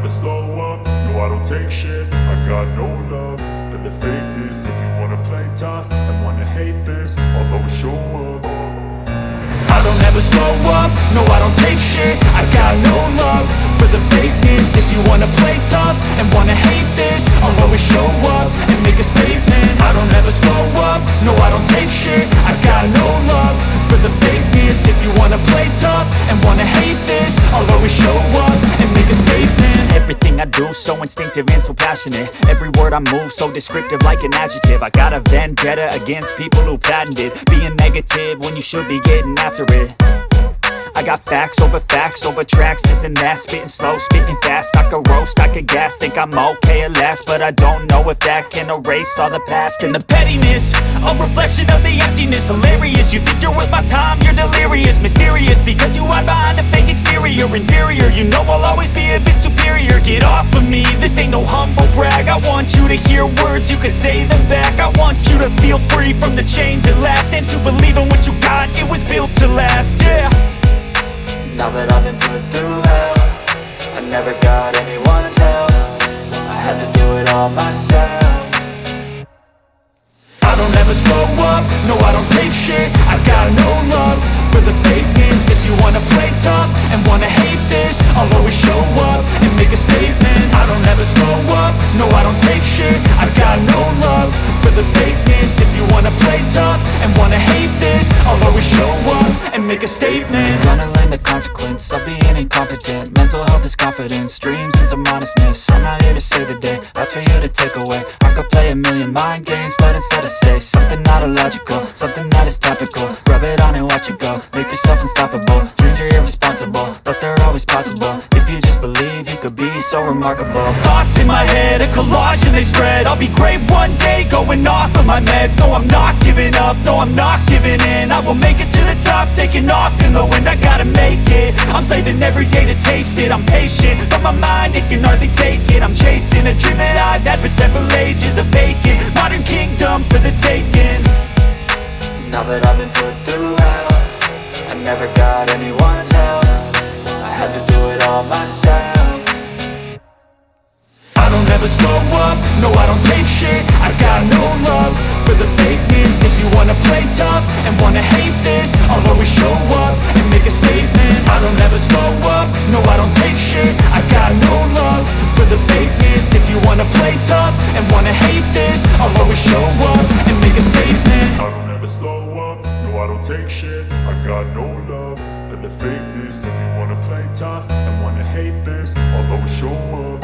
never slow up, no I don't take shit. I got no love for the fakeness. If you wanna play tough and wanna hate this, I'll always show up. I don't ever slow up, no I don't take shit. I got no love for the fakeness. If you wanna play tough and wanna hate this, I'll always show up and make a statement. I don't ever slow up, no I don't take shit. I got no love for the fakeness. If you wanna play tough and wanna hate this, I'll always show up and make a statement. Everything I do so instinctive and so passionate. Every word I move so descriptive like an adjective. I got a vendetta against people who patented being negative when you should be getting after it. I got facts over tracks, this and that. Spitting slow, spitting fast. I could roast, I could gas. Think I'm okay at last, but I don't know if that can erase all the past. And the pettiness, a reflection of the emptiness. Hilarious, you think you're worth my time, you're delirious. Mysterious, because you hide behind a fake exterior. Inferior, you know I'll always be a bit superior. Get off of me, this ain't no humble brag. I want you to hear words, you can say them back. I want you to feel free from the chains at last, and to believe in what you got, it was built to last, yeah. Now that I've been put through hell, I never got anyone's help. I had to do it all myself. I don't ever slow up, no I don't take shit. I got no love for the fakeness. If you wanna play tough and wanna hate this, I'll always show up and make a statement. I don't ever slow up, no I don't take shit. I got no love for the fakeness. If you wanna play tough and wanna hate this, I'll always show up and make a statement. Gonna learn the consequence of being incompetent. Mental health is confidence, dreams and some honestness. I'm not here to save the day, that's for you to take away. I could play a million mind games, but instead I say something not illogical, something that is topical. Rub it on and watch it go, make yourself unstoppable. Dreams are irresponsible, but they're always possible. If you just believe, you could be so remarkable. Thoughts in my head, a collage and they spread. I'll be great one day, going off of my meds. No, I'm not giving up, no, I'm not giving in. I will make it to the top, taking off in the wind. I gotta make it, I'm saving every day to taste it. I'm patient, but my mind, it can hardly take it. I'm chasing a dream that I've had for several ages. A vacant, modern kingdom for the taking. Now that I've been put through hell, I never got anyone's help. I had to do it all myself. I don't ever slow up, no I don't take shit. I got no love for the fakeness. If you wanna play tough and wanna hate this, I'll always show up and make a statement. I don't ever slow up, no I don't take shit. I got no love for the fakeness. If you wanna play tough and wanna hate this, I'll always show up and make a statement. I don't ever slow up, no I don't take shit. I got no love for the fakeness. If you wanna play tough and wanna hate this, I'll always show up.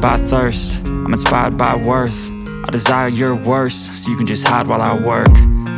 by thirst, I'm inspired by worth. I desire your worst, so you can just hide while I work.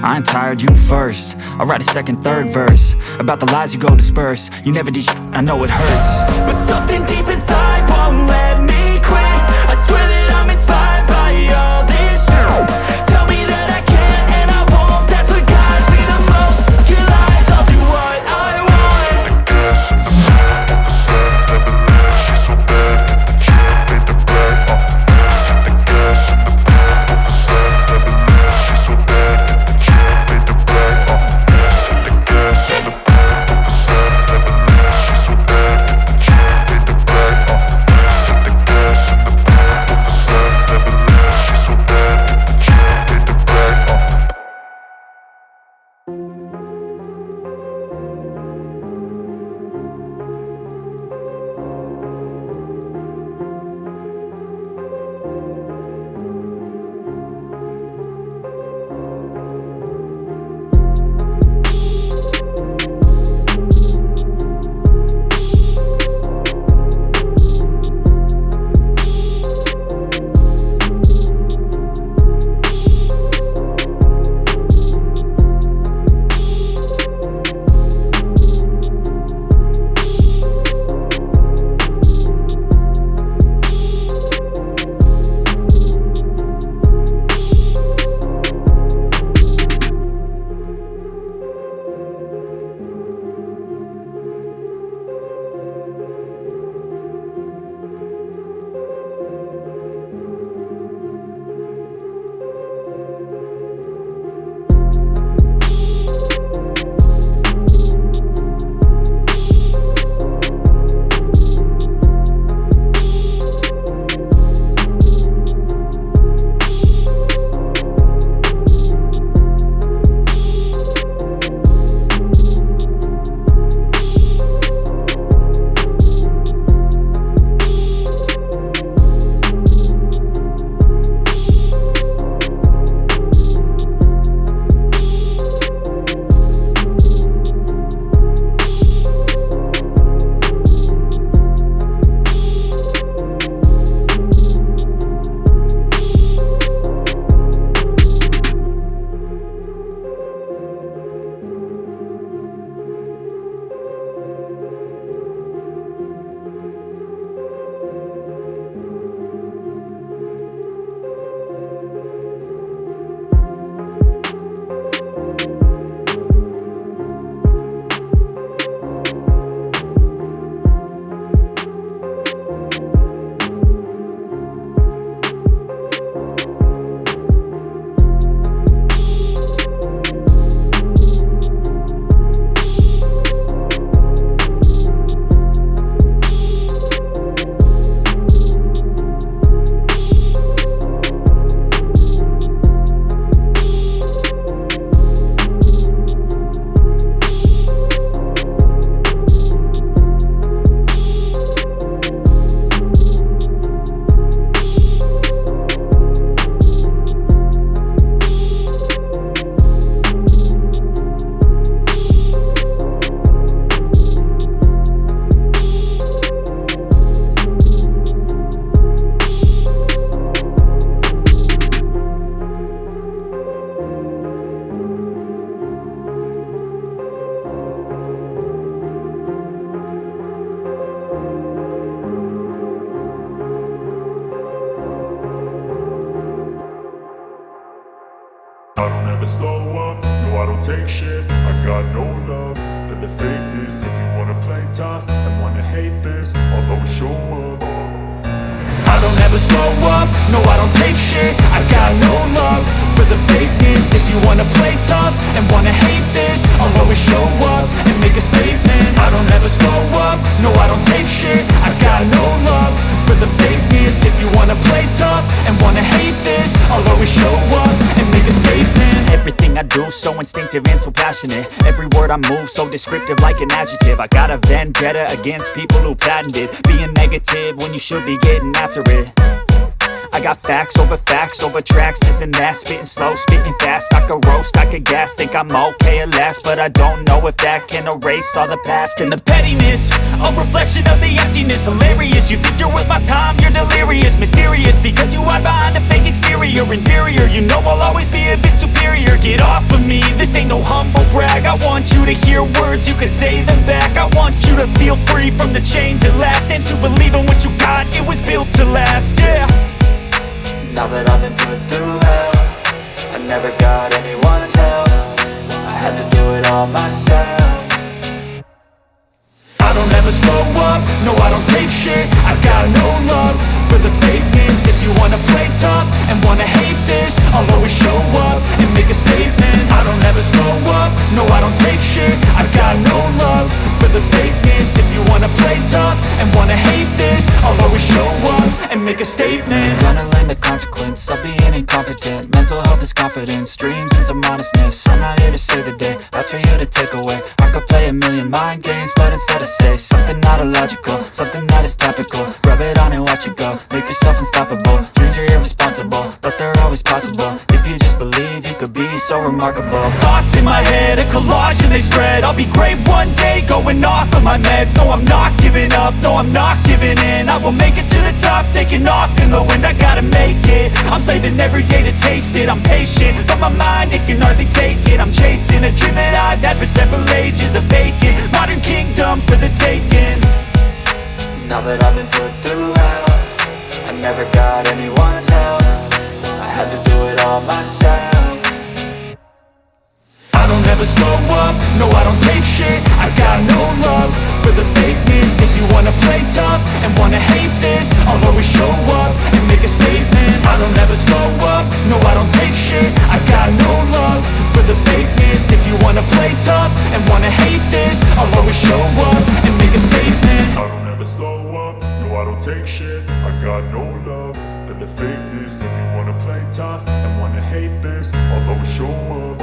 I ain't tired, you first. I'll write a second, third verse about the lies you go disperse. You never did shit, I know it hurts. But something deep inside won't let me quit. I swear that I'm inspired by all this shit. Tell me that I can and I won't. That's what guides me the most. Your lies, I'll do what I want. The gas in the back of the set never leaves. She's so bad that the chick made the bag. The gas in the back of the set never leaves. She's so bad that the chick made the bag. The gas in the back of the set never leaves. She's so bad that the chick made the bag. The gas in the back of the set never leaves. She's so bad that the chick made the bag. I don't ever slow up, no I don't take shit. I got no love for the fakeness. If you wanna play tough and wanna hate this, I'll always show up. I don't ever slow up, no I don't take shit. I got no love for the fakeness. If you wanna play tough and wanna hate this, I'll always show up and make a statement. I don't ever slow up, no I don't take shit. I got no love for the fakeness. If you wanna play tough and wanna hate this, I'll always show up and make a statement. Everything I do so instinctive and so passionate. Every word I move so descriptive like an adjective. I got a vendetta against people who patented being negative when you should be getting after it. I got facts over tracks, this and that. Spitting slow, spitting fast. I could roast, I could gas. Think I'm okay at last, but I don't know if that can erase all the past. And the pettiness, a reflection of the emptiness. Hilarious, you think you're worth my time, you're delirious. Mysterious, because you hide behind a fake exterior. Inferior, you know I'll always be a bit superior. Get off of me, this ain't no humble brag. I want you to hear words, you can say them back. I want you to feel free from the chains at last, and to believe in what you got, it was built to last, yeah. Now that I've been put through hell, I never got anyone's help. I had to do it all myself. I don't ever slow up, no I don't take shit. I got no love for the fakeness. If you wanna play tough and wanna hate this, I'll always show up and make a statement. I don't ever slow up, no I don't take shit. I got no love for the fakeness. If you wanna play tough and wanna hate this, I'll always show up and make a statement. Gonna learn the consequence of being incompetent. Mental health is confidence, dreams into modestness. I'm not here to save the day, that's for you to take away. I could play a million mind games, but instead I say something not illogical, something that is topical. Rub it on and watch it go, make yourself unstoppable. Dreams are irresponsible, but they're always possible. If you just believe, you could be so remarkable. Thoughts in my head, a collage and they spread. I'll be great one day, going off of my meds. No, I'm not giving up, no, I'm not giving in. I will make it to the top, taking off in the wind. I gotta make it, I'm saving every day to taste it. I'm patient, but my mind, it can hardly take it. I'm chasing a dream that I've had for several ages. A vacant, modern kingdom for the taking. Now that I've been put through hell, I never got anyone's help. I had to do it all myself. I don't ever slow up, no I don't take shit. I got no love for the fakeness. If you wanna play tough and wanna hate this, I'll always show up and make a statement. I don't ever slow up, no I don't take shit. I got no love for the fakeness. If you wanna play tough and wanna hate this, I'll always show up and make a statement. I don't ever slow up, no I don't take shit. I got no love for the fakeness. If you wanna play tough and wanna hate this, I'll always show up.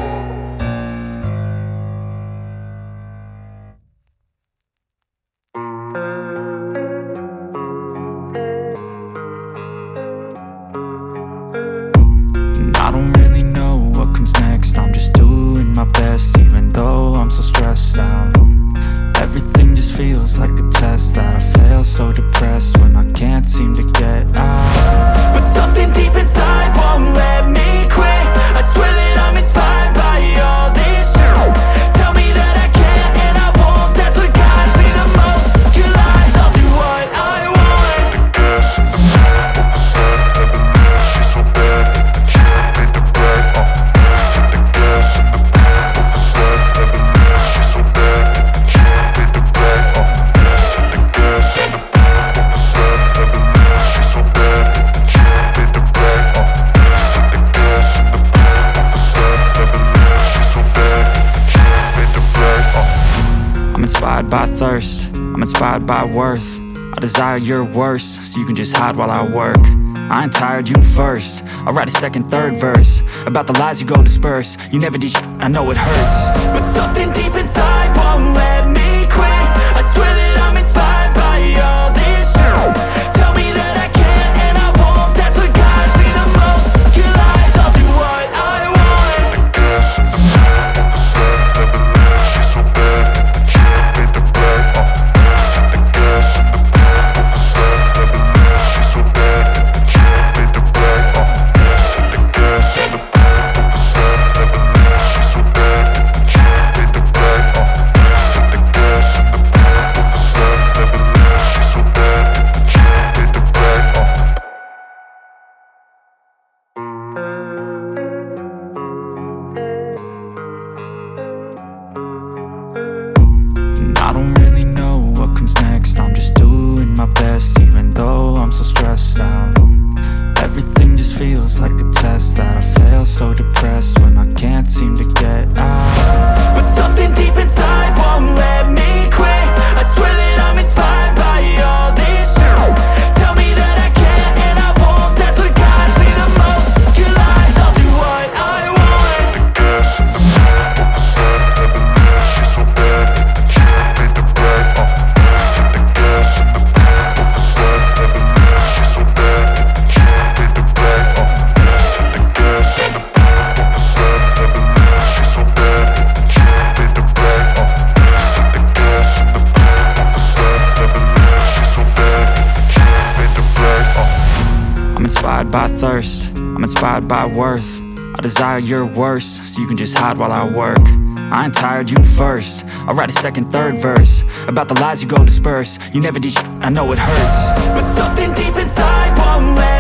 I don't really know what comes next. I'm just doing my best, even though I'm so stressed out. Everything just feels like a test that I fail, so depressed when I can't seem to get out. But something deep inside won't let me quit. I swear that I'm inspired by all this shit. Tell me that I can and I won't. That's what guides me the most. Your lies, I'll do what I want. The gas in the back of the sun, never leave, she's so bad. She made the brag, the gas in the back of the sun, never leave, she's so bad. She made the brag, the gas in the back of the sun, never leave, she's so bad. She made the brag, the gas in the back of the sun, never leave, she's so bad. She made the brag, I'm inspired by thirst, I'm inspired by worth. I desire your worst, so you can just hide while I work. I ain't tired, you first. I'll write a second, third verse about the lies you go disperse. You never did shit, I know it hurts. But something deep inside won't let me quit. I swear that I'm inspired by all this shit. Tell me that I can and I won't. That's what guides me the most. Your lies, I'll do what I want. the gas in the back of the sun, never leave, she's so bad. She made the brag, the gas in the back of the sun, never leave, she's so bad. She made the brag, the gas in the back of the sun, never leave, she's so bad. She made the brag, inspired by thirst, I'm inspired by worth. I desire your worst, so you can just hide while I work. I ain't tired, you first. I'll write a second, third verse about the lies you go disperse. You never did shit, I know it hurts, but something deep inside won't let